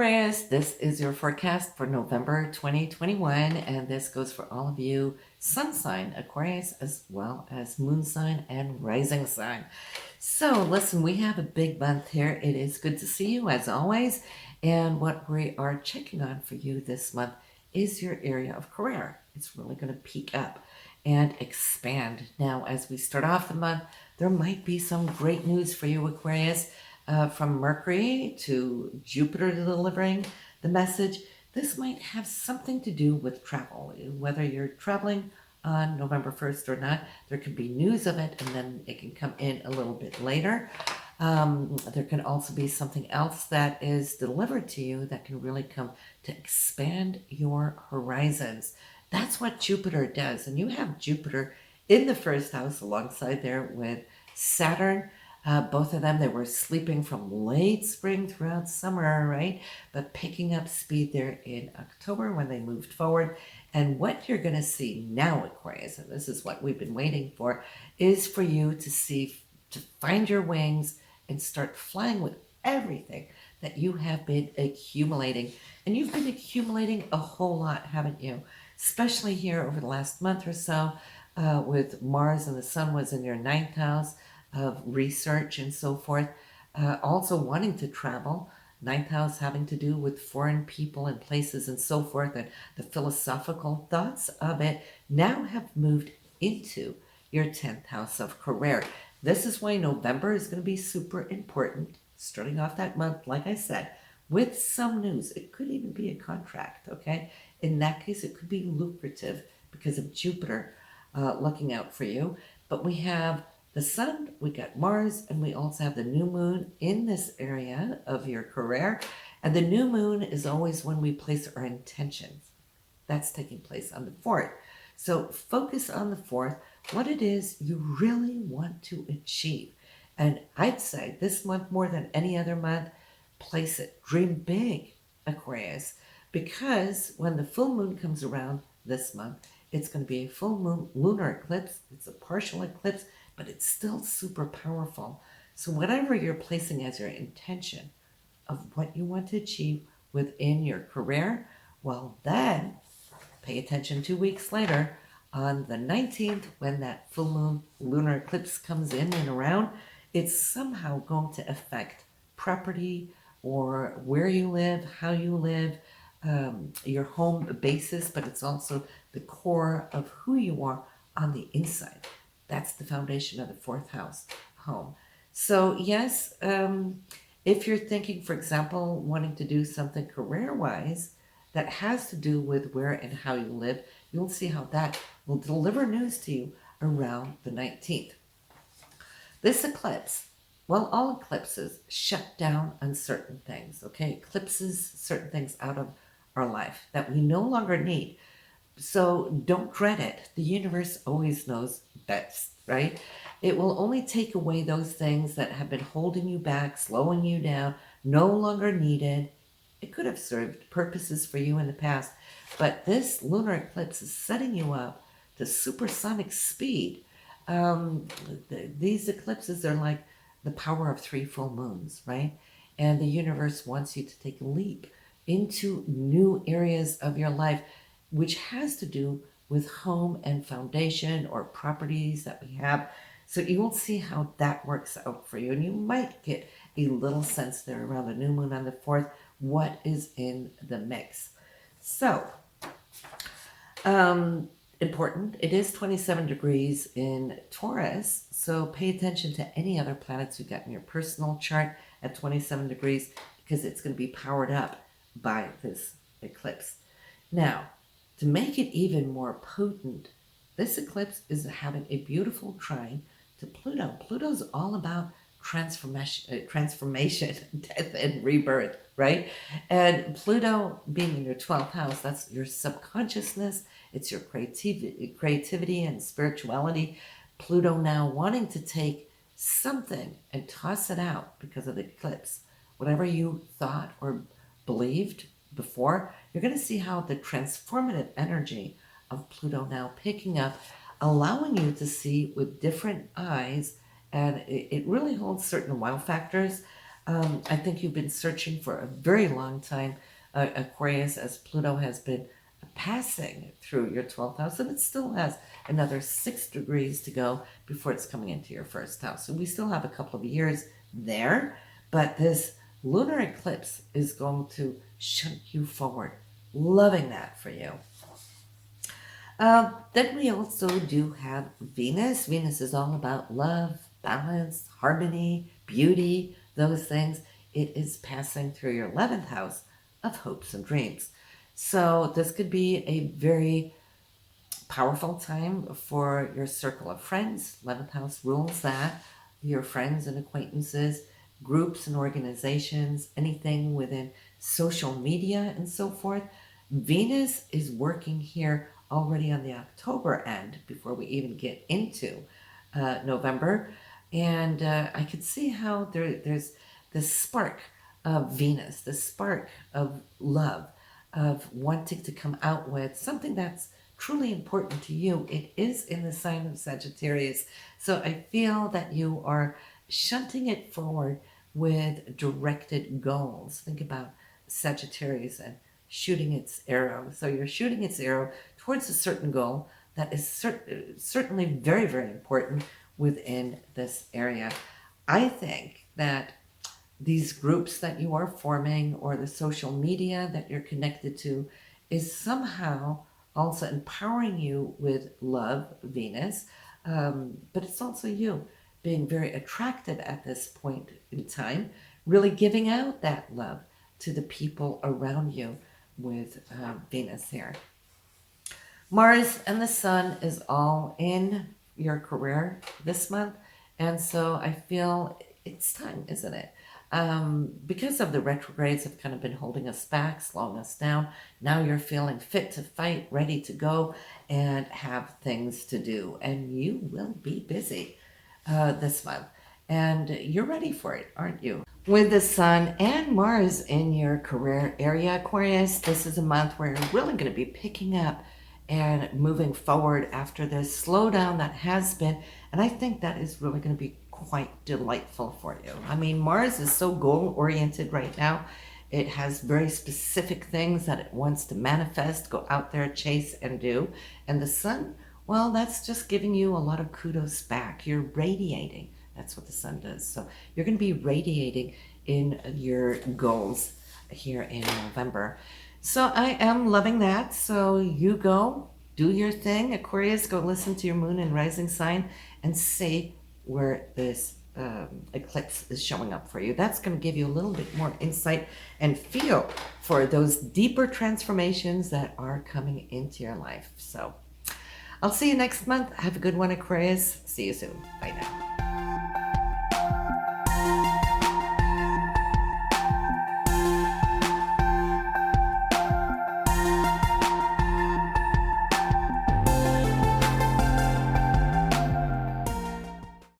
Aquarius, this is your forecast for November 2021, and this goes for all of you sun sign Aquarius as well as moon sign and rising sign. So listen, we have a big month here. It is good to see you as always, and what we are checking on for you this month is your area of career. It's really going to peak up and expand. Now, as we start off the month, there might be some great news for you, Aquarius. From Mercury to Jupiter delivering the message. This might have something to do with travel. Whether you're traveling on November 1st or not, there could be news of it and then it can come in a little bit later. There can also be something else that is delivered to you that can really come to expand your horizons. That's what Jupiter does. And you have Jupiter in the first house alongside there with Saturn. Both of them, they were sleeping from late spring throughout summer, right? But picking up speed there in October when they moved forward. And what you're going to see now, Aquarius, and this is what we've been waiting for, is for you to find your wings and start flying with everything that you have been accumulating. And you've been accumulating a whole lot, haven't you? Especially here over the last month or so, with Mars and the Sun was in your ninth house of research and so forth. Also wanting to travel. Ninth house having to do with foreign people and places and so forth, and the philosophical thoughts of it now have moved into your 10th house of career. This is why November is going to be super important, starting off that month, like I said, with some news. It could even be a contract, okay? In that case, it could be lucrative because of Jupiter looking out for you. But we have the Sun, we got Mars, and we also have the new moon in this area of your career. And the new moon is always when we place our intentions. That's taking place on the 4th. So focus on the 4th, what it is you really want to achieve. And I'd say this month more than any other month, place it. Dream big, Aquarius, because when the full moon comes around this month, it's going to be a full moon lunar eclipse. It's a partial eclipse, but it's still super powerful. So whatever you're placing as your intention of what you want to achieve within your career, well then pay attention 2 weeks later on the 19th when that full moon lunar eclipse comes in and around, it's somehow going to affect property or where you live, how you live, your home basis, but it's also the core of who you are on the inside. That's the foundation of the 4th house, home. So yes, if you're thinking, for example, wanting to do something career-wise that has to do with where and how you live, you'll see how that will deliver news to you around the 19th. This eclipse, well, all eclipses shut down on certain things, okay? Eclipses certain things out of our life that we no longer need. So don't dread it. The universe always knows best, right? It will only take away those things that have been holding you back, slowing you down, no longer needed. It could have served purposes for you in the past, but this lunar eclipse is setting you up to supersonic speed. These eclipses are like the power of 3 full moons, right? And the universe wants you to take a leap into new areas of your life, which has to do with home and foundation or properties that we have. So you will see how that works out for you. And you might get a little sense there around the new moon on the 4th, what is in the mix. So, important, it is 27 degrees in Taurus. So pay attention to any other planets you got in your personal chart at 27 degrees because it's going to be powered up by this eclipse. Now, to make it even more potent, this eclipse is having a beautiful trine to Pluto. Pluto's all about transformation, death, and rebirth, right? And Pluto being in your 12th house, that's your subconsciousness, it's your creativity and spirituality. Pluto now wanting to take something and toss it out because of the eclipse. Whatever you thought or believed before, you're going to see how the transformative energy of Pluto now picking up, allowing you to see with different eyes, and it really holds certain wow factors I think you've been searching for a very long time, Aquarius, as Pluto has been passing through your 12th house, and it still has another 6 degrees to go before it's coming into your first house. So we still have a couple of years there, but this lunar eclipse is going to shunt you forward. Loving that for you. Then we also do have Venus. Venus is all about love, balance, harmony, beauty, those things. It is passing through your 11th house of hopes and dreams. So this could be a very powerful time for your circle of friends. 11th house rules that. Your friends and acquaintances, groups and organizations, anything within social media and so forth. Venus is working here already on the October end before we even get into November. And I could see how there's this spark of Venus, this spark of love, of wanting to come out with something that's truly important to you. It is in the sign of Sagittarius. So I feel that you are shunting it forward with directed goals. Think about Sagittarius and shooting its arrow. So you're shooting its arrow towards a certain goal that is certainly very, very important within this area. I think that these groups that you are forming or the social media that you're connected to is somehow also empowering you with love, Venus, but it's also you being very attracted at this point in time, really giving out that love to the people around you with Venus here. Mars and the Sun is all in your career this month, and so I feel it's time, isn't it? Because of the retrogrades have kind of been holding us back, slowing us down. Now you're feeling fit to fight, ready to go, and have things to do. And you will be busy this month. And you're ready for it, aren't you? With the Sun and Mars in your career area, Aquarius, this is a month where you're really going to be picking up and moving forward after this slowdown that has been. And I think that is really going to be quite delightful for you. I mean, Mars is so goal-oriented right now. It has very specific things that it wants to manifest, go out there, chase, and do. And the Sun, well, that's just giving you a lot of kudos back. You're radiating. That's what the Sun does. So you're going to be radiating in your goals here in November. So I am loving that. So you go, do your thing. Aquarius, go listen to your moon and rising sign and see where this eclipse is showing up for you. That's going to give you a little bit more insight and feel for those deeper transformations that are coming into your life. So I'll see you next month. Have a good one, Aquarius. See you soon. Bye now.